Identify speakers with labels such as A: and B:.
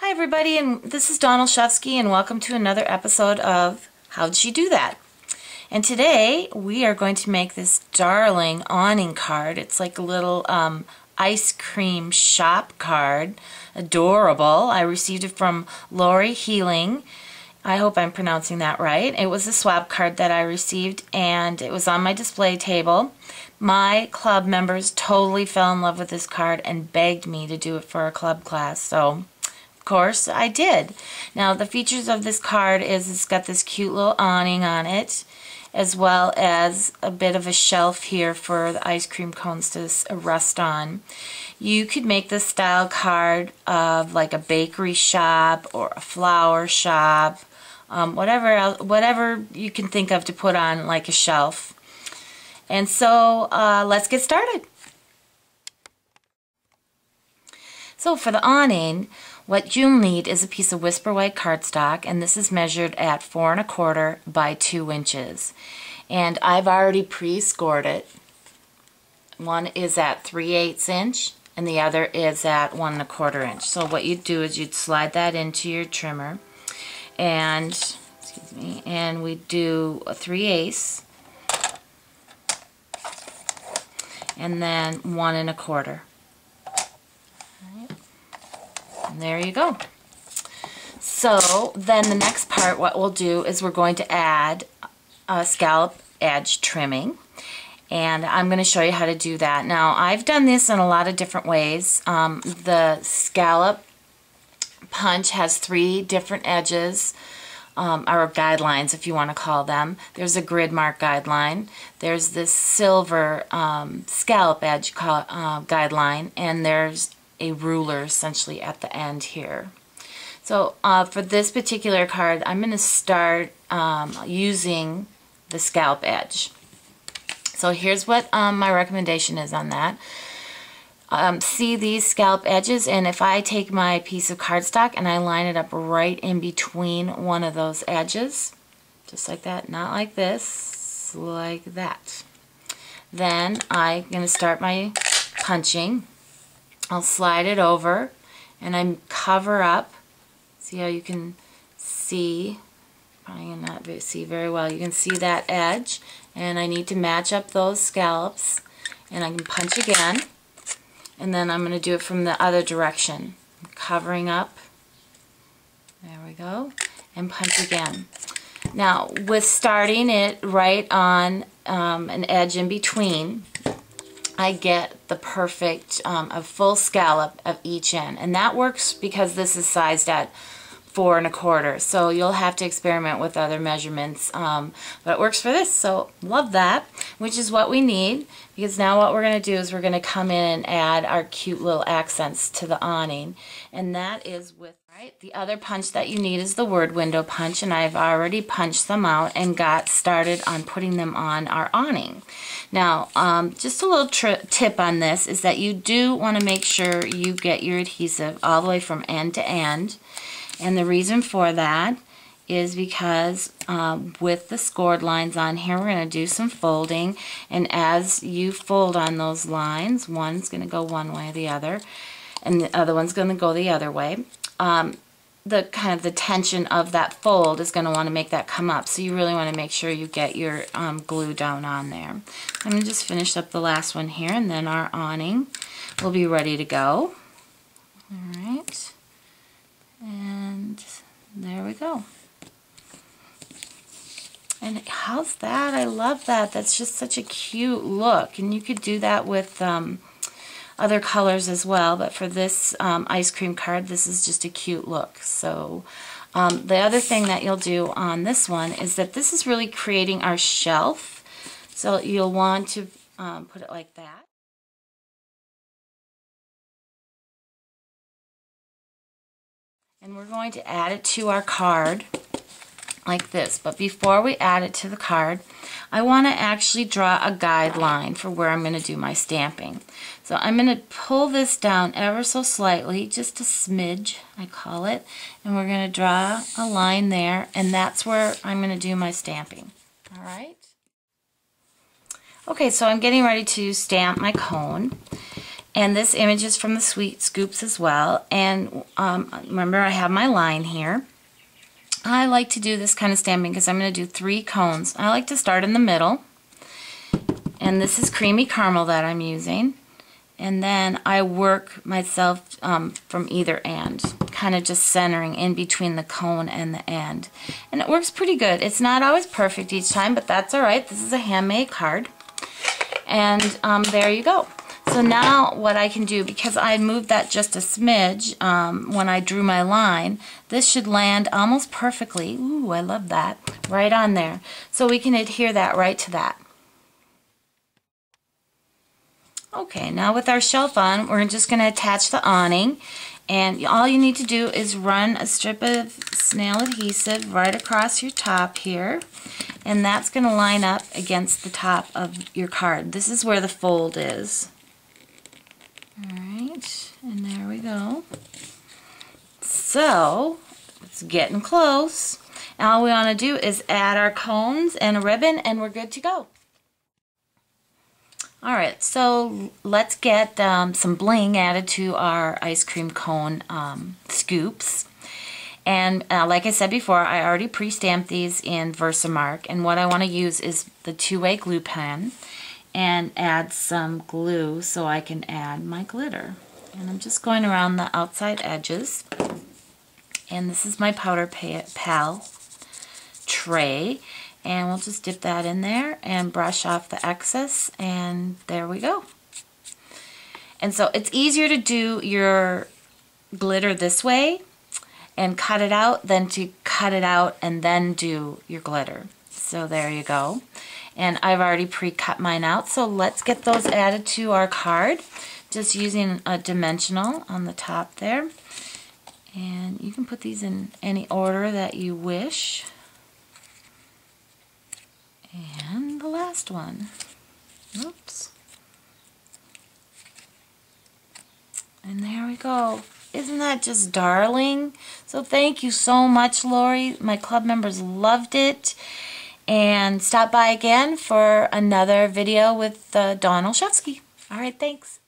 A: Hi everybody, and this is Dawn Olszewski, and welcome to another episode of How'd She Do That? And today we are going to make this darling awning card. It's like a little ice cream shop card. Adorable. I received it from Lori Healing. I hope I'm pronouncing that right. It was a swap card that I received, and it was on my display table. My club members totally fell in love with this card and begged me to do it for a club class, so of course I did. Now the features of this card is it's got this cute little awning on it, as well as a bit of a shelf here for the ice cream cones to rest on. You could make this style card of like a bakery shop or a flower shop, whatever you can think of to put on like a shelf. And so let's get started. So for the awning, what you'll need is a piece of Whisper White cardstock, and this is measured at 4 1/4 by 2 inches. And I've already pre-scored it. One is at 3/8 inch and the other is at 1 1/4 inch. So what you'd do is you'd slide that into your trimmer, and we do a 3/8 and then 1 1/4. And there you go. So then the next part, what we'll do is we're going to add a scallop edge trimming, and I'm going to show you how to do that. Now I've done this in a lot of different ways. The scallop punch has 3 different edges, or guidelines if you want to call them. There's a grid mark guideline, there's this silver scallop edge guideline, and there's a ruler essentially at the end here. So for this particular card, I'm going to start using the scallop edge. So here's what my recommendation is on that. See these scallop edges, and if I take my piece of cardstock and I line it up right in between one of those edges, just like that, not like this, like that, then I'm going to start my punching. I'll slide it over and I cover up. See how you can see, probably not see very well, you can see that edge, and I need to match up those scallops, and I can punch again, and then I'm going to do it from the other direction, covering up, there we go, and punch again. Now with starting it right on an edge in between, I get the perfect a full scallop of each end, and that works because this is sized at 4 1/4, so you'll have to experiment with other measurements, but it works for this, so love that, which is what we need, because now what we're going to do is we're going to come in and add our cute little accents to the awning, and that is with the other punch that you need is the word window punch, and I've already punched them out and got started on putting them on our awning. Now just a little tip on this is that you do want to make sure you get your adhesive all the way from end to end, and the reason for that is because with the scored lines on here, we're going to do some folding, and as you fold on those lines, one's going to go one way or the other, and the other one's going to go the other way. The kind of the tension of that fold is going to want to make that come up, so you really want to make sure you get your glue down on there. I'm going to just finish up the last one here, and then our awning will be ready to go. Alright, and there we go. And how's that? I love that. That's just such a cute look, and you could do that with other colors as well, but for this ice cream card, this is just a cute look. So the other thing that you'll do on this one is that this is really creating our shelf, so you'll want to put it like that. And we're going to add it to our card like this, but before we add it to the card, I want to actually draw a guideline for where I'm going to do my stamping. So I'm going to pull this down ever so slightly, just a smidge, I call it, and we're going to draw a line there, and that's where I'm going to do my stamping. Alright? Okay, so I'm getting ready to stamp my cone, And this image is from the Sweet Scoops as well. And remember, I have my line here. I like to do this kind of stamping because I'm going to do 3 cones. I like to start in the middle. And this is creamy caramel that I'm using. And then I work myself from either end, kind of just centering in between the cone and the end. And it works pretty good. It's not always perfect each time, but that's alright. This is a handmade card. And there you go. So now what I can do, because I moved that just a smidge when I drew my line, this should land almost perfectly. Ooh, I love that. Right on there. So we can adhere that right to that. Okay, now with our shelf on, we're just going to attach the awning, and all you need to do is run a strip of snail adhesive right across your top here, and that's going to line up against the top of your card. This is where the fold is. Alright, and there we go. So, it's getting close. Now all we want to do is add our cones and a ribbon, and we're good to go. Alright, so let's get some bling added to our ice cream cone scoops. And like I said before, I already pre-stamped these in Versamark. And what I want to use is the two-way glue pen and add some glue so I can add my glitter. And I'm just going around the outside edges. And this is my Powder Pal tray. And we'll just dip that in there and brush off the excess, and there we go. And so it's easier to do your glitter this way and cut it out than to cut it out and then do your glitter. So there you go. And I've already pre-cut mine out, so let's get those added to our card. Just using a dimensional on the top there. And you can put these in any order that you wish. And the last one. Oops. And there we go. Isn't that just darling? So thank you so much, Lori. My club members loved it. And stop by again for another video with Dawn Olszewski. All right, thanks.